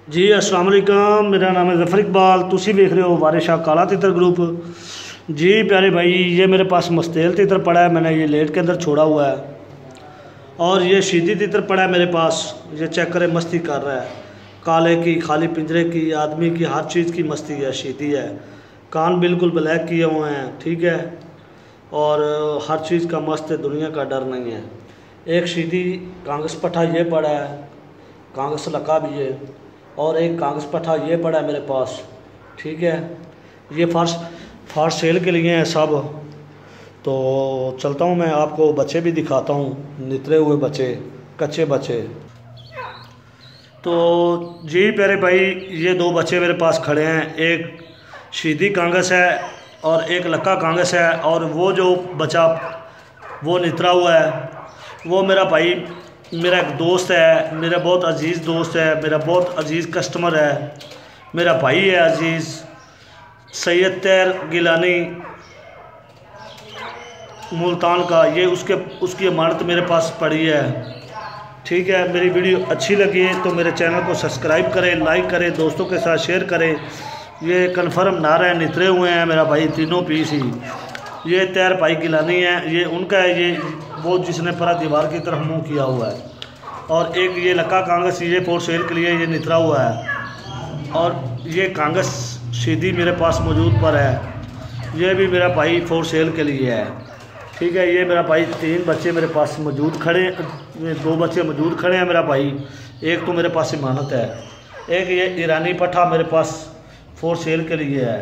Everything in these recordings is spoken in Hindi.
जी अस्सलाम वालेकुम, मेरा नाम है ज़फ़र इकबाल। तुसी देख रहे हो वारिस शाह काला तितर ग्रुप। जी प्यारे भाई, ये मेरे पास मस्तेल तितर पड़ा है, मैंने ये लेट के अंदर छोड़ा हुआ है। और ये शीदी तितर पड़ा है मेरे पास, ये चेक करें मस्ती कर रहा है। काले की, खाली पिंजरे की, आदमी की, हर चीज़ की मस्ती है, शीदी है। कान बिल्कुल ब्लैक किए हुए हैं, ठीक है। और हर चीज़ का मस्त है, दुनिया का डर नहीं है। एक शीदी कांग्रेस पट्ठा ये पड़ा है, कांग्रेस लका भी है। और एक कागज़ पट्ठा ये पड़ा है मेरे पास, ठीक है। ये फॉर सेल के लिए हैं सब। तो चलता हूँ, मैं आपको बच्चे भी दिखाता हूँ, नितरे हुए बच्चे, कच्चे बच्चे। तो जी प्यारे भाई, ये दो बच्चे मेरे पास खड़े हैं, एक शीदी कांगस है और एक लक्का कांगस है। और वो जो बच्चा वो नितरा हुआ है, वो मेरा भाई, मेरा एक दोस्त है, मेरा बहुत अजीज़ दोस्त है, मेरा बहुत अजीज़ कस्टमर है, मेरा भाई है अजीज़, सैयद तैर गिलानी मुल्तान का। ये उसकी अमानत मेरे पास पड़ी है, ठीक है। मेरी वीडियो अच्छी लगी तो मेरे चैनल को सब्सक्राइब करें, लाइक करें, दोस्तों के साथ शेयर करें। ये कन्फर्म नारा है, नितरे हुए हैं मेरा भाई, तीनों पीस ही। ये तैर भाई गिलानी है, ये उनका है, ये वो जिसने पूरा दीवार की तरफ मुंह किया हुआ है। और एक ये लक्का कांगस, ये फॉर सेल के लिए ये नितरा हुआ है। और ये कांगस शीदी मेरे पास मौजूद पर है, ये भी मेरा भाई फॉर सेल के लिए है, ठीक है। ये मेरा भाई, तीन बच्चे मेरे पास मौजूद खड़े, दो बच्चे मौजूद खड़े हैं मेरा भाई, एक तो मेरे पास इमानत है। एक ये ईरानी पट्ठा मेरे पास फॉर सेल के लिए है,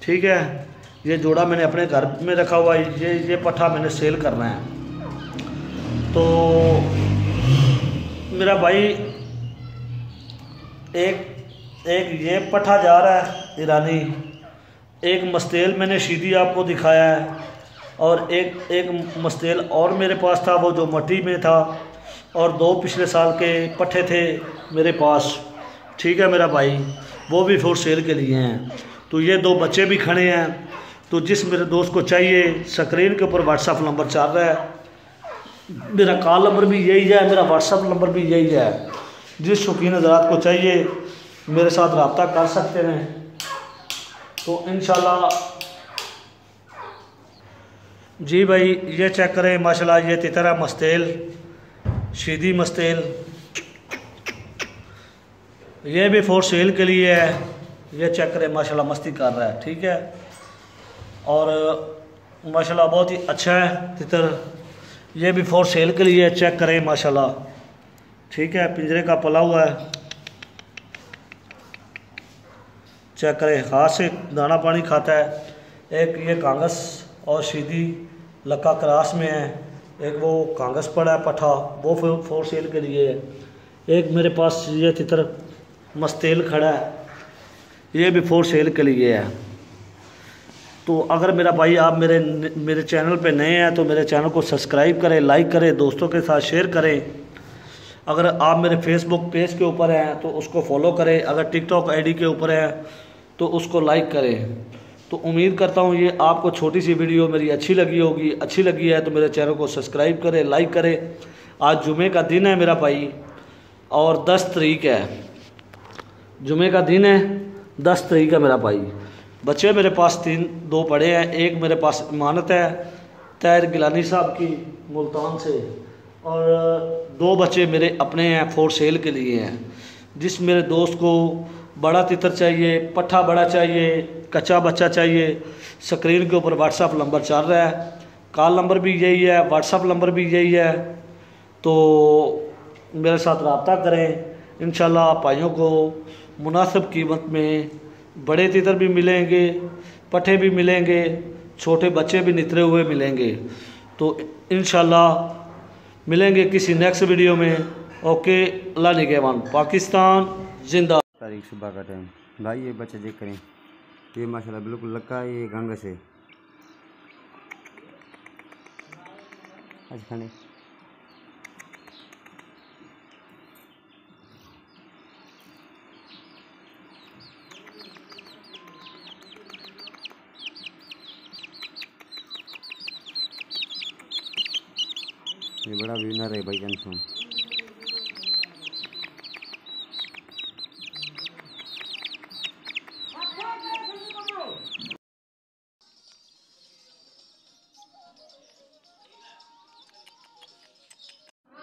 ठीक है। ये जोड़ा मैंने अपने घर में रखा हुआ है, ये पट्ठा मैंने सेल करना है। तो मेरा भाई एक ये पट्ठा जा रहा है ईरानी, एक मस्तेल मैंने शीदी आपको दिखाया है, और एक मस्तेल और मेरे पास था, वो जो मट्टी में था। और दो पिछले साल के पट्ठे थे मेरे पास, ठीक है मेरा भाई, वो भी फॉर सेल के लिए हैं। तो ये दो बच्चे भी खड़े हैं। तो जिस मेरे दोस्त को चाहिए, स्क्रीन के ऊपर व्हाट्सअप नंबर चल रहा है, मेरा कॉल नंबर भी यही है, मेरा व्हाट्सअप नंबर भी यही है। जिस शौकीन हज़रात को चाहिए मेरे साथ रब्ता कर सकते हैं। तो इंशाल्लाह जी भाई, ये चेक करें माशाल्लाह, ये तितरा मस्तेल, शीदी मस्तेल, ये भी फॉर सेल के लिए है। ये चेक करें माशाल्लाह, मस्ती कर रहा है, ठीक है। और माशाल्लाह बहुत ही अच्छा है तितर, ये भी फॉर सेल के लिए, चेक करें माशाल्लाह, ठीक है। पिंजरे का पला हुआ है, चेक करें, हाथ से दाना पानी खाता है। एक ये कांगस और शीदी लक्का क्रास में है। एक वो कांगस पड़ा है पट्ठा, वो फॉर सेल के लिए है। एक मेरे पास ये तितर मस्तेल खड़ा है, ये भी फॉर सेल के लिए है। तो अगर मेरा भाई आप मेरे चैनल पे नए हैं तो मेरे चैनल को सब्सक्राइब करें, लाइक करें, दोस्तों के साथ शेयर करें। अगर आप मेरे फेसबुक पेज के ऊपर हैं तो उसको फॉलो करें, अगर टिकटॉक आईडी के ऊपर है तो उसको लाइक करें। तो उम्मीद करता हूँ ये आपको छोटी सी वीडियो मेरी अच्छी लगी होगी। अच्छी लगी है तो मेरे चैनल को सब्सक्राइब करें, लाइक करें। आज जुमे का दिन है मेरा भाई, और 10 तारीख है, जुमे का दिन है, 10 तारीख है मेरा भाई। बच्चे मेरे पास दो पड़े हैं। एक मेरे पास इमानत है तैर गिलानी साहब की मुल्तान से, और दो बच्चे मेरे अपने हैं, फॉर सेल के लिए हैं। जिस मेरे दोस्त को बड़ा तितर चाहिए, पट्ठा बड़ा चाहिए, कच्चा बच्चा चाहिए, स्क्रीन के ऊपर व्हाट्सअप नंबर चल रहा है, कॉल नंबर भी यही है, व्हाट्सअप नंबर भी यही है। तो मेरे साथ रब्ता करें, इंशाल्लाह भाइयों को मुनासिब कीमत में बड़े तितर भी मिलेंगे, पट्ठे भी मिलेंगे, छोटे बच्चे भी नितरे हुए मिलेंगे। तो इंशाल्लाह मिलेंगे किसी नेक्स्ट वीडियो में। ओके, अल्लाह निगहबान, पाकिस्तान जिंदा। तारीख सुबह का टाइम भाई, ये बच्चे चेक करें, ये माशाल्लाह बिल्कुल लक्का, ये गंगा से अच्छा खाने। ये बड़ा विनर है भाई, कंफर्म।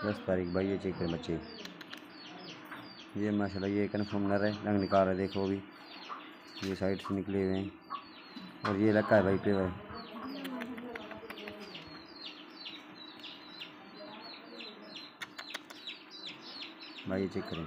10 तारीख भाई। ये चेक करें बच्चे, ये माशाल्लाह ये कन्फर्म नर है, रंग निकाल रहा है देखो अभी, ये साइड से निकले हुए हैं और ये लक्का है भाई पेवर। भाई ये चेक करें,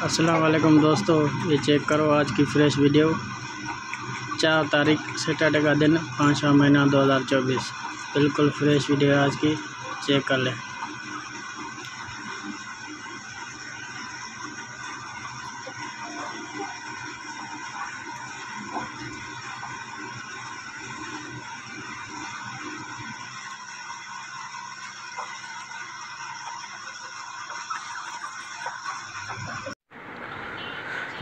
अस्सलाम वालेकुम दोस्तों, ये चेक करो आज की फ्रेश वीडियो। 4 तारीख सैटरडे का दिन, 5वां महीना 2024। बिल्कुल फ्रेश वीडियो आज की, चेक कर लें।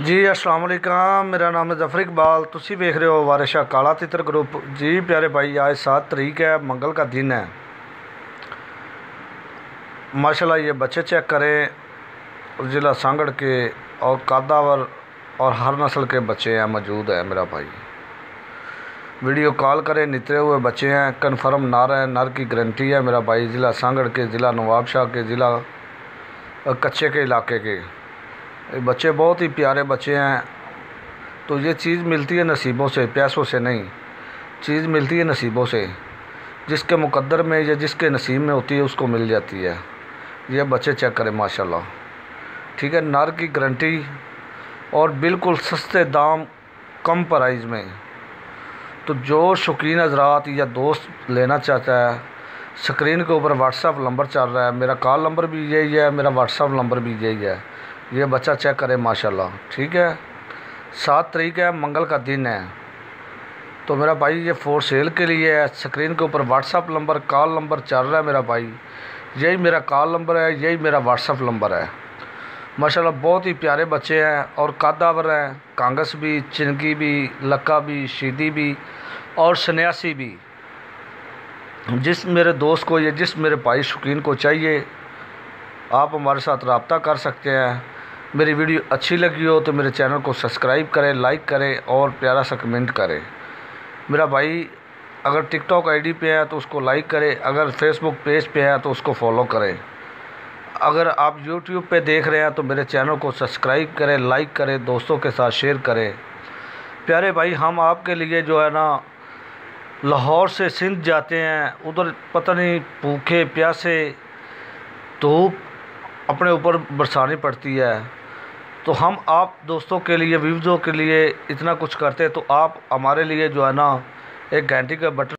जी अस्सलाम वालेकुम, मेरा नाम है जफर इकबाल। तुसी देख रहे हो वारिस शाह काला तितर ग्रुप। जी प्यारे भाई, आज 7 तारीख है, मंगल का दिन है। माशाल्लाह ये बच्चे चेक करें, ज़िला सांगड़ के और कादावर और हर नस्ल के बच्चे हैं मौजूद है मेरा भाई। वीडियो कॉल करें, नितरे हुए बच्चे हैं, कन्फर्म नर है, नर की गारंटी है मेरा भाई। ज़िला सांगड़ के, ज़िला नवाबशाह के, ज़िला कच्चे के इलाके के बच्चे बहुत ही प्यारे बच्चे हैं। तो ये चीज़ मिलती है नसीबों से, पैसों से नहीं। चीज़ मिलती है नसीबों से, जिसके मुकद्दर में या जिसके नसीब में होती है उसको मिल जाती है। ये बच्चे चेक करें माशाल्लाह, ठीक है। नर की गारंटी और बिल्कुल सस्ते दाम, कम प्राइस में। तो जो शौकीन हजरात या दोस्त लेना चाहता है, स्क्रीन के ऊपर व्हाट्सअप नंबर चल रहा है, मेरा कॉल नंबर भी यही है, मेरा व्हाट्सअप नंबर भी यही है। ये बच्चा चेक करें माशाल्लाह, ठीक है। 7 तारीख है, मंगल का दिन है। तो मेरा भाई ये फॉर सेल के लिए है। स्क्रीन के ऊपर व्हाट्सअप नंबर, कॉल नंबर चल रहा है मेरा भाई। यही मेरा कॉल नंबर है, यही मेरा व्हाट्सअप नंबर है। माशाल्लाह बहुत ही प्यारे बच्चे हैं और कादावर हैं, कांगस भी, चिनकी भी, लक्का भी, शीदी भी और सन्यासी भी। जिस मेरे दोस्त को या जिस मेरे भाई शौकीन को चाहिए, आप हमारे साथ रब्ता कर सकते हैं। मेरी वीडियो अच्छी लगी हो तो मेरे चैनल को सब्सक्राइब करें, लाइक करें और प्यारा सा कमेंट करें। मेरा भाई अगर टिकटॉक आईडी पे है तो उसको लाइक करें, अगर फेसबुक पेज पे है तो उसको फॉलो करें। अगर आप यूट्यूब पे देख रहे हैं तो मेरे चैनल को सब्सक्राइब करें, लाइक करें, दोस्तों के साथ शेयर करें। प्यारे भाई, हम आपके लिए जो है ना लाहौर से सिंध जाते हैं, उधर पता नहीं भूखे प्यासे धूप अपने ऊपर बरसानी पड़ती है। तो हम आप दोस्तों के लिए, व्यूज़ों के लिए इतना कुछ करते हैं। तो आप हमारे लिए जो है ना एक घंटी का बटन